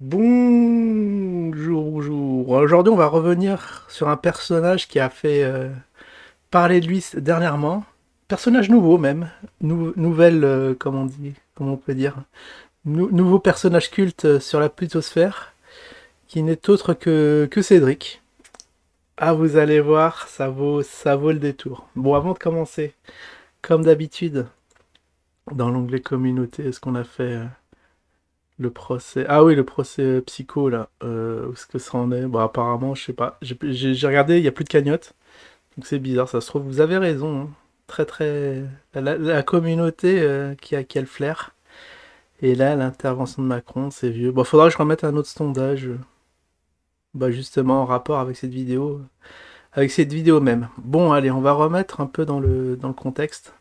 Bonjour, bonjour. Aujourd'hui, on va revenir sur un personnage qui a fait parler de lui dernièrement. Personnage nouveau même. Nouvelle, comment on dit, comment on peut dire. Nouveau personnage culte sur la plutosphère, qui n'est autre que Cédric. Ah, vous allez voir, ça vaut le détour. Bon, avant de commencer, comme d'habitude, dans l'onglet communauté, est-ce qu'on a fait le procès. Ah oui, le procès psycho, là. Où est-ce que ça en est? Bon, apparemment, je sais pas. J'ai regardé, il n'y a plus de cagnotte. Donc c'est bizarre, ça se trouve. Vous avez raison, hein. Très, très. La communauté qui a le flair. Et là, l'intervention de Macron, c'est vieux. Bon, faudra que je remette un autre sondage. Bah, justement, en rapport avec cette vidéo. Avec cette vidéo même. Bon, allez, on va remettre un peu dans le contexte.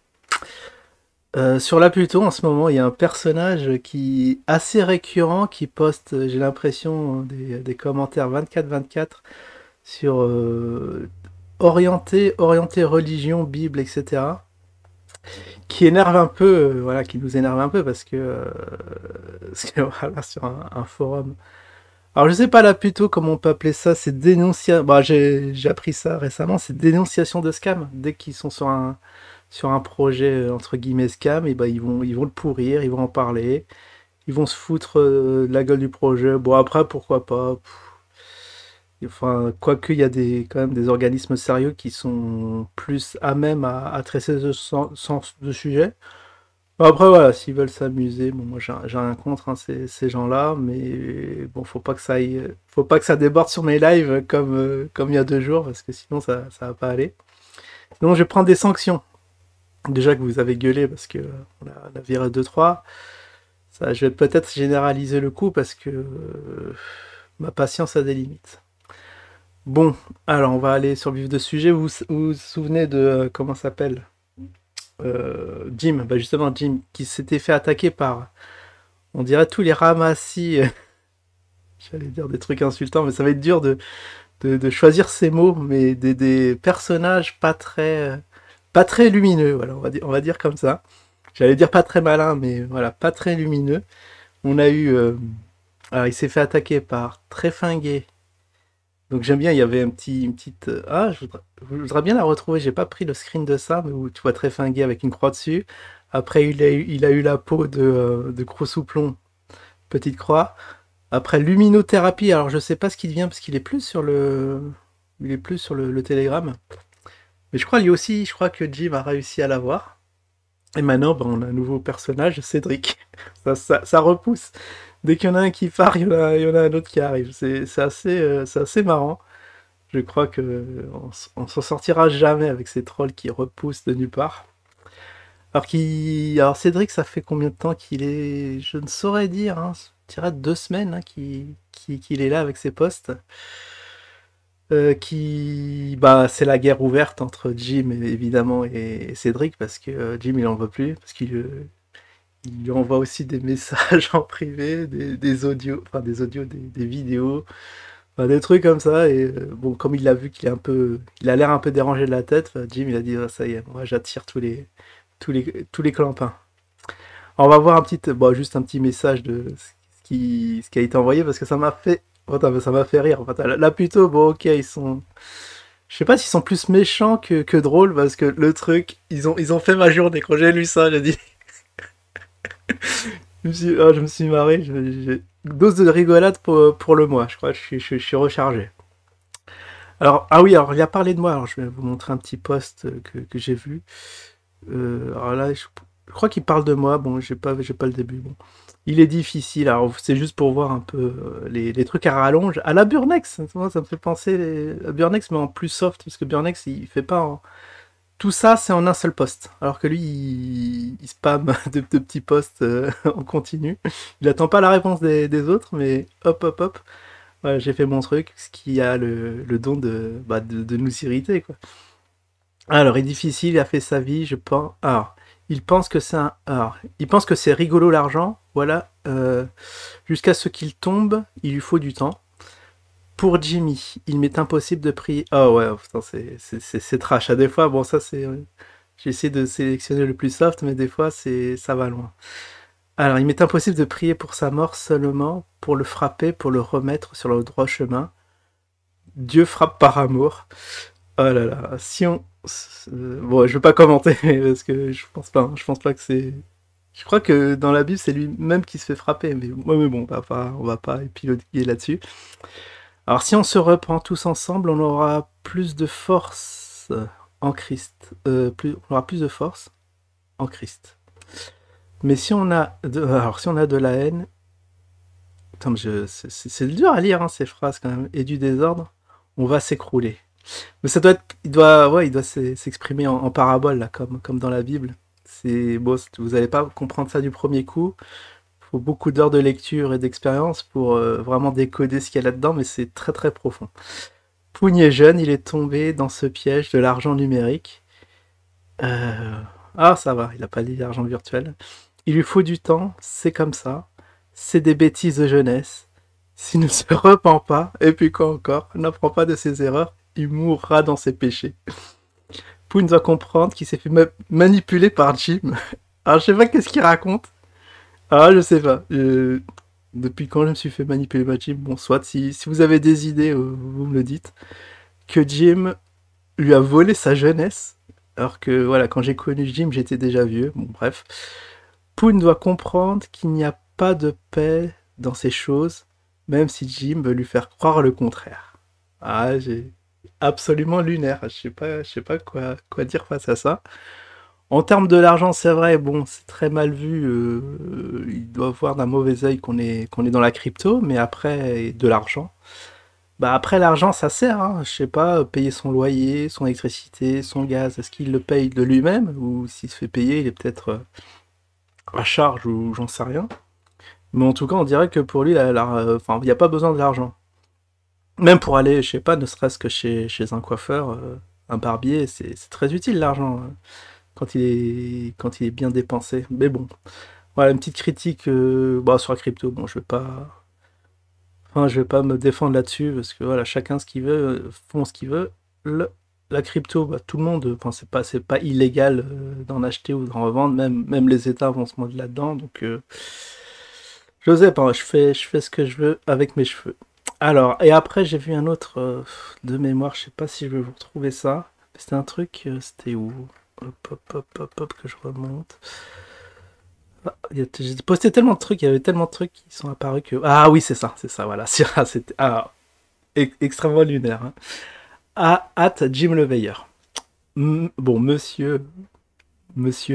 Sur la Pluton, en ce moment, il y a un personnage qui est assez récurrent, qui poste, j'ai l'impression, des commentaires 24-24 sur orienté religion, Bible, etc. Qui énerve un peu, voilà, qui nous énerve un peu parce que voilà, sur un forum. Alors je sais pas là plutôt comment on peut appeler ça, c'est dénonciation. Bah, j'ai appris ça récemment, c'est dénonciation de scam. Dès qu'ils sont sur un projet entre guillemets scam, et bah ils vont le pourrir, ils vont en parler, ils vont se foutre de la gueule du projet. Bon après pourquoi pas. Enfin, quoique il y a quand même des organismes sérieux qui sont plus à même à traiter ce sujet. Bon, après voilà, s'ils veulent s'amuser, bon moi j'ai rien contre hein, ces gens-là, mais bon faut pas que ça déborde sur mes lives comme il y a 2 jours, parce que sinon ça va pas aller. Sinon je vais prendre des sanctions. Déjà que vous avez gueulé parce que on a viré 2-3, ça, je vais peut-être généraliser le coup parce que ma patience a des limites. Bon, alors on va aller sur le vif de sujet. Vous souvenez de comment s'appelle Jim, bah justement Jim, qui s'était fait attaquer par, on dirait tous les ramassis. J'allais dire des trucs insultants, mais ça va être dur de choisir ces mots, mais des personnages pas très lumineux. Voilà, on va dire comme ça. J'allais dire pas très malin, mais voilà, pas très lumineux. On a eu. Alors, il s'est fait attaquer par Tréfinguet. Donc, j'aime bien, il y avait une petite. Ah, je voudrais bien la retrouver. J'ai pas pris le screen de ça, mais où tu vois Tréfinguet avec une croix dessus. Après, il a eu la peau de Gros-Souplon, petite croix. Après, luminothérapie. Alors, je sais pas ce qu'il devient parce qu'il est plus sur le. Il est plus sur le Telegram. Mais je crois lui aussi, je crois que Jim a réussi à l'avoir. Et maintenant, bah, on a un nouveau personnage, Cédric. Ça repousse. Dès qu'il y en a un qui part, il y en a un autre qui arrive. C'est assez marrant. Je crois que on s'en sortira jamais avec ces trolls qui repoussent de nulle part. Alors Cédric, ça fait combien de temps qu'il est? Je ne saurais dire. Hein. Je dirais 2 semaines hein, qu'il est là avec ses postes. Bah, c'est la guerre ouverte entre Jim évidemment et Cédric parce que Jim il en veut plus parce qu'il lui envoie aussi des messages en privé, des audios, enfin des audios, des vidéos, enfin, des trucs comme ça. Et bon, comme il a vu il a l'air un peu dérangé de la tête, enfin, Jim il a dit ah, ça y est, moi j'attire tous les clampins. Alors, on va voir bon, juste un petit message de ce qui a été envoyé parce que ça m'a fait, attends, ça m'a fait rire. Enfin, là plutôt, bon ok, je sais pas s'ils sont plus méchants que drôles parce que le truc, ils ont fait ma journée quand j'ai lu ça, j'ai dit. Je me suis marré. Dose de rigolade pour le mois. Je crois que je suis rechargé. Alors, ah oui, alors il a parlé de moi. Alors, je vais vous montrer un petit post que j'ai vu. Alors là, je crois qu'il parle de moi. Bon, j'ai pas le début. Bon. Il est difficile. Alors, c'est juste pour voir un peu les trucs à rallonge. À la Burnex. Moi, ça me fait penser à Burnex, mais en plus soft. Parce que Burnex, il fait pas tout ça, c'est en un seul poste. Alors que lui, il spam de petits posts en continu. Il attend pas la réponse des autres, mais hop, hop, hop. Voilà, j'ai fait mon truc, ce qui a le don de nous irriter, quoi. Alors, il est difficile, il a fait sa vie, je pense. Alors, il pense que c'est rigolo l'argent, voilà. Jusqu'à ce qu'il tombe, il lui faut du temps. Pour Jimmy, il m'est impossible de prier. Oh ouais, putain, c'est trash. À des fois, bon, ça c'est. J'essaie de sélectionner le plus soft, mais des fois, ça va loin. Alors, il m'est impossible de prier pour sa mort seulement pour le frapper, pour le remettre sur le droit chemin. Dieu frappe par amour. Oh là là, si on... Bon, je veux pas commenter, parce que je pense pas, hein. Je pense pas que c'est... Je crois que dans la Bible, c'est lui-même qui se fait frapper, mais, ouais, mais bon, on va pas épiloguer là-dessus. Alors, si on se reprend tous ensemble, on aura plus de force en Christ. On aura plus de force en Christ. Mais si on a alors, si on a de la haine... Attends, c'est dur à lire, hein, ces phrases, quand même. Et du désordre, on va s'écrouler. Mais ça doit être, il doit s'exprimer en parabole là, comme dans la Bible. C'est bon, vous n'allez pas comprendre ça du premier coup. Il faut beaucoup d'heures de lecture et d'expérience pour vraiment décoder ce qu'il y a là-dedans, mais c'est très très profond. Pougnet jeune, il est tombé dans ce piège de l'argent numérique. Euh, Ah, ça va, il n'a pas dit l'argent virtuel. Il lui faut du temps, c'est comme ça. C'est des bêtises de jeunesse. S'il ne se repent pas, et puis quoi encore, n'apprend pas de ses erreurs, il mourra dans ses péchés. Poon doit comprendre qu'il s'est fait manipuler par Jim. Alors je sais pas qu'est-ce qu'il raconte. Ah, je sais pas. Depuis quand je me suis fait manipuler par Jim? Bon, soit si vous avez des idées, vous me le dites. Que Jim lui a volé sa jeunesse. Alors que voilà, quand j'ai connu Jim, j'étais déjà vieux. Bon, bref. Poon doit comprendre qu'il n'y a pas de paix dans ces choses, même si Jim veut lui faire croire le contraire. Ah, j'ai absolument lunaire. Je sais pas quoi dire face à ça. En termes de l'argent, c'est vrai, bon, c'est très mal vu. Il doit voir d'un mauvais œil qu'on est dans la crypto, mais après, de l'argent. Bah après, l'argent, ça sert, hein. Je sais pas, payer son loyer, son électricité, son gaz, est-ce qu'il le paye de lui-même? Ou s'il se fait payer, il est peut-être à charge ou j'en sais rien. Mais en tout cas, on dirait que pour lui, enfin, il n'y a pas besoin de l'argent. Même pour aller, je sais pas, ne serait-ce que chez un coiffeur, un barbier, c'est très utile l'argent, quand il est bien dépensé. Mais bon, voilà, une petite critique bah, sur la crypto. Bon, je vais pas me défendre là-dessus parce que voilà, chacun ce qu'il veut, font ce qu'il veut. La crypto, bah, tout le monde, enfin, c'est pas illégal d'en acheter ou d'en revendre. Même les États vont se mettre là-dedans. Donc, je sais pas, je fais ce que je veux avec mes cheveux. Alors, et après, j'ai vu un autre de mémoire, je sais pas si je vais vous retrouver ça. C'était un truc, c'était où? Hop, hop, hop, hop, hop, que je remonte. Ah, j'ai posté tellement de trucs, il y avait tellement de trucs qui sont apparus que... Ah oui, c'est ça, voilà. C'était extrêmement lunaire, hein. Ah, Jim le Veilleur. Bon, monsieur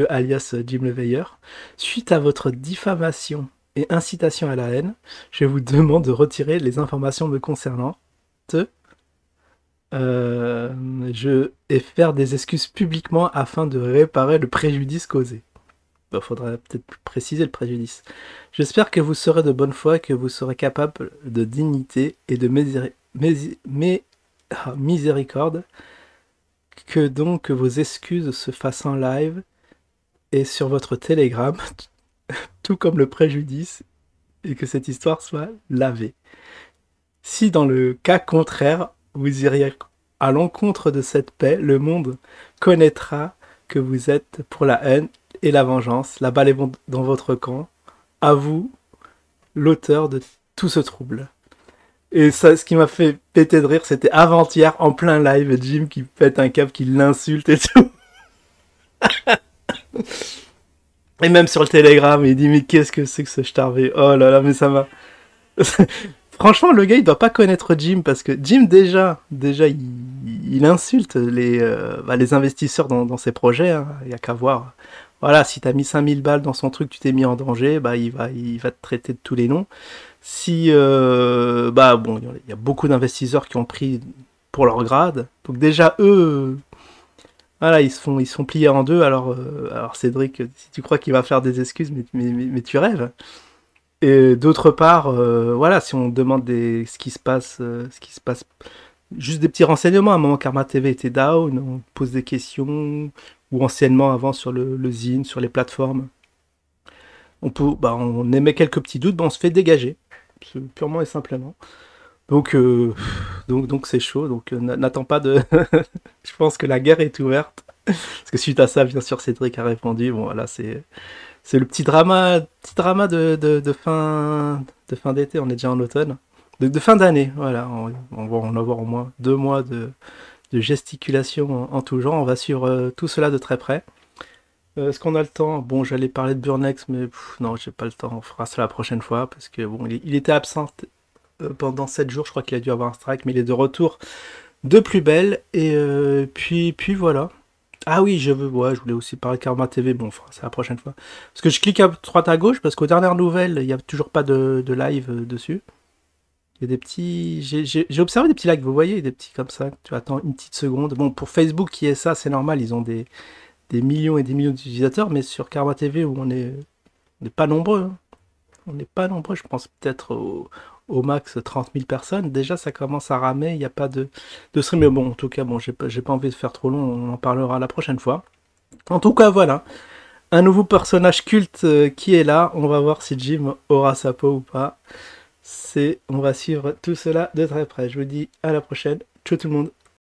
alias Jim le Veilleur, suite à votre diffamation et incitation à la haine, je vous demande de retirer les informations me concernant. Je et faire des excuses publiquement afin de réparer le préjudice causé. Il faudrait peut-être préciser le préjudice. J'espère que vous serez de bonne foi et que vous serez capable de dignité et de miséricorde, que donc vos excuses se fassent en live et sur votre Telegram, tout comme le préjudice, et que cette histoire soit lavée. Si dans le cas contraire, vous iriez à l'encontre de cette paix, le monde connaîtra que vous êtes pour la haine et la vengeance. La balle est dans votre camp. À vous, l'auteur de tout ce trouble. Et ça, ce qui m'a fait péter de rire, c'était avant-hier, en plein live, Jim qui pète un câble, qui l'insulte et tout. Et même sur le Telegram, il dit mais qu'est-ce que c'est que ce starvé? Oh là là, mais ça m'a... Franchement, le gars, il doit pas connaître Jim, parce que Jim, déjà il insulte les investisseurs dans ses projets, hein. Il y a qu'à voir. Voilà, si t'as mis 5000 balles dans son truc, tu t'es mis en danger, bah il va te traiter de tous les noms. Si, bah bon, il y a beaucoup d'investisseurs qui ont pris pour leur grade, donc déjà eux, voilà, ils se font plier en deux. Alors Cédric, si tu crois qu'il va faire des excuses, mais tu rêves. Et d'autre part, voilà, si on demande ce qui se passe, juste des petits renseignements. À un moment, Karma TV était down, on pose des questions, ou anciennement avant sur le Zine, sur les plateformes. On émet quelques petits doutes, on se fait dégager, purement et simplement. Donc, donc c'est chaud. Donc, n'attends pas de. Je pense que la guerre est ouverte. Parce que suite à ça, bien sûr, Cédric a répondu. Bon, voilà, C'est le petit drama de fin d'été. On est déjà en automne. De fin d'année, voilà. On va en avoir au moins 2 mois de gesticulation en tout genre. On va suivre tout cela de très près. Est-ce qu'on a le temps? Bon, j'allais parler de Burnex, mais non, j'ai pas le temps. On fera ça la prochaine fois parce que bon, il était absent pendant 7 jours. Je crois qu'il a dû avoir un strike, mais il est de retour de plus belle. Et puis voilà. Ah oui, ouais, je voulais aussi parler de Karma TV. Bon, on fera ça la prochaine fois. Parce que je clique à droite à gauche parce qu'aux dernières nouvelles, il n'y a toujours pas de live dessus. Il y a des petits. J'ai observé des petits likes, vous voyez, des petits comme ça. Tu attends une petite seconde. Bon, pour Facebook qui est ça, c'est normal. Ils ont des millions et des millions d'utilisateurs, mais sur Karma TV où on n'est pas nombreux, hein. On n'est pas nombreux, je pense peut-être au max 30 000 personnes. Déjà, ça commence à ramer, il n'y a pas de stream. Mais bon, en tout cas, bon, j'ai pas envie de faire trop long, on en parlera la prochaine fois. En tout cas, voilà, un nouveau personnage culte qui est là. On va voir si Jim aura sa peau ou pas. On va suivre tout cela de très près. Je vous dis à la prochaine. Ciao tout le monde.